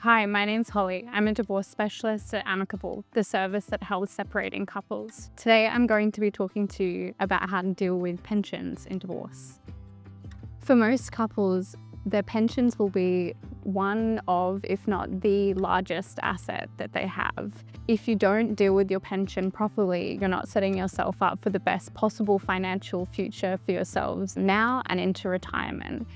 Hi, my name's Holly. I'm a divorce specialist at Amicable, the service that helps separating couples. Today, I'm going to be talking to you about how to deal with pensions in divorce. For most couples, their pensions will be one of, if not the largest asset that they have. If you don't deal with your pension properly, you're not setting yourself up for the best possible financial future for yourselves now and into retirement.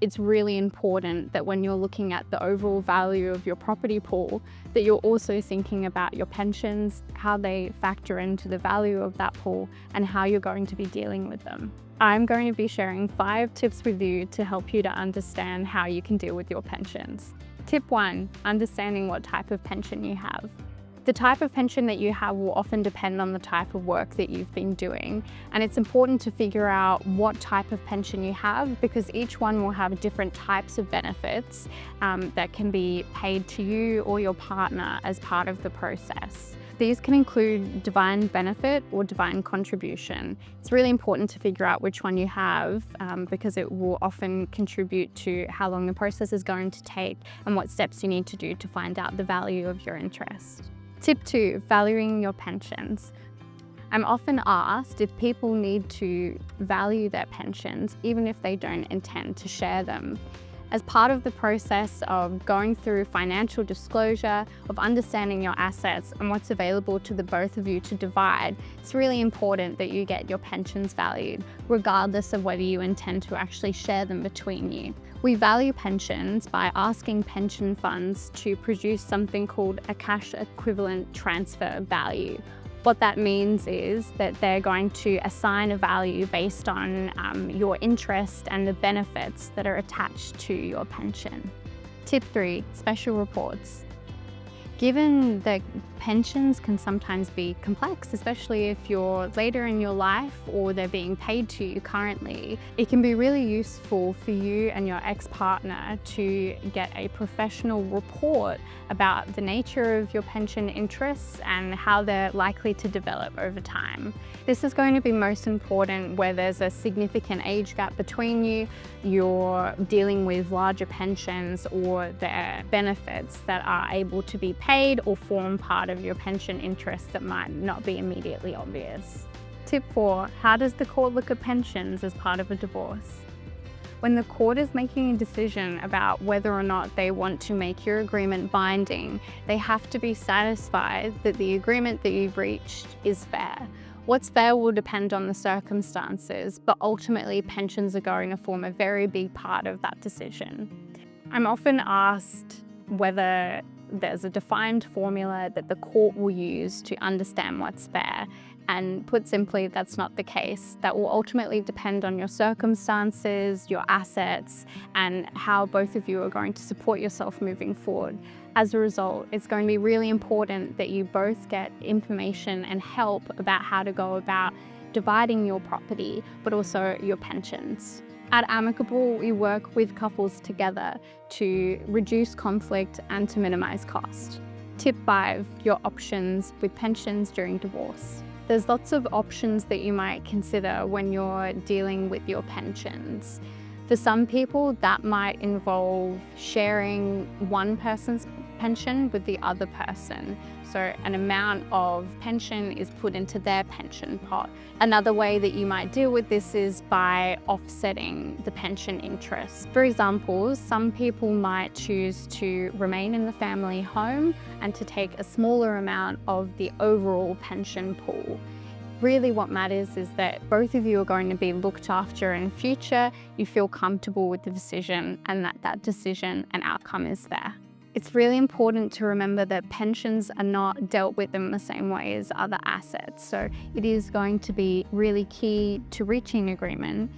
It's really important that when you're looking at the overall value of your property pool, that you're also thinking about your pensions, how they factor into the value of that pool, and how you're going to be dealing with them. I'm going to be sharing 5 tips with you to help you to understand how you can deal with your pensions. Tip 1, understanding what type of pension you have. The type of pension that you have will often depend on the type of work that you've been doing, and it's important to figure out what type of pension you have because each one will have different types of benefits that can be paid to you or your partner as part of the process. These can include defined benefit or defined contribution. It's really important to figure out which one you have because it will often contribute to how long the process is going to take and what steps you need to do to find out the value of your interest. Tip 2, valuing your pensions. I'm often asked if people need to value their pensions even if they don't intend to share them. As part of the process of going through financial disclosure, of understanding your assets and what's available to the both of you to divide, it's really important that you get your pensions valued, regardless of whether you intend to actually share them between you. We value pensions by asking pension funds to produce something called a cash equivalent transfer value. What that means is that they're going to assign a value based on your interest and the benefits that are attached to your pension. Tip 3, special reports. Given that pensions can sometimes be complex, especially if you're later in your life or they're being paid to you currently, it can be really useful for you and your ex-partner to get a professional report about the nature of your pension interests and how they're likely to develop over time. This is going to be most important where there's a significant age gap between you, you're dealing with larger pensions or their benefits that are able to be paid or form part of your pension interests that might not be immediately obvious. Tip 4, how does the court look at pensions as part of a divorce? When the court is making a decision about whether or not they want to make your agreement binding, they have to be satisfied that the agreement that you've reached is fair. What's fair will depend on the circumstances, but ultimately pensions are going to form a very big part of that decision. I'm often asked whether there's a defined formula that the court will use to understand what's fair. And put simply, that's not the case. That will ultimately depend on your circumstances, your assets, and how both of you are going to support yourself moving forward. As a result, it's going to be really important that you both get information and help about how to go about dividing your property, but also your pensions. At Amicable, we work with couples together to reduce conflict and to minimize cost. Tip 5, your options with pensions during divorce. There's lots of options that you might consider when you're dealing with your pensions. For some people, that might involve sharing one person's pension with the other person. So an amount of pension is put into their pension pot. Another way that you might deal with this is by offsetting the pension interest. For example, some people might choose to remain in the family home and to take a smaller amount of the overall pension pool. Really what matters is that both of you are going to be looked after in future, you feel comfortable with the decision and that decision and outcome is there. It's really important to remember that pensions are not dealt with in the same way as other assets. So it is going to be really key to reaching agreement.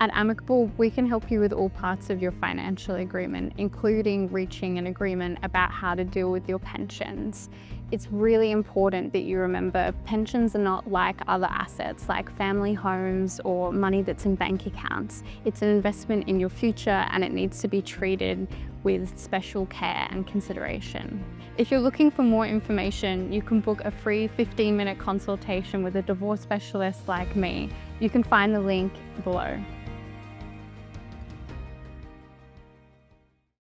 At Amicable, we can help you with all parts of your financial agreement, including reaching an agreement about how to deal with your pensions. It's really important that you remember pensions are not like other assets like family homes or money that's in bank accounts. It's an investment in your future and it needs to be treated with special care and consideration. If you're looking for more information, you can book a free 15-minute consultation with a divorce specialist like me. You can find the link below.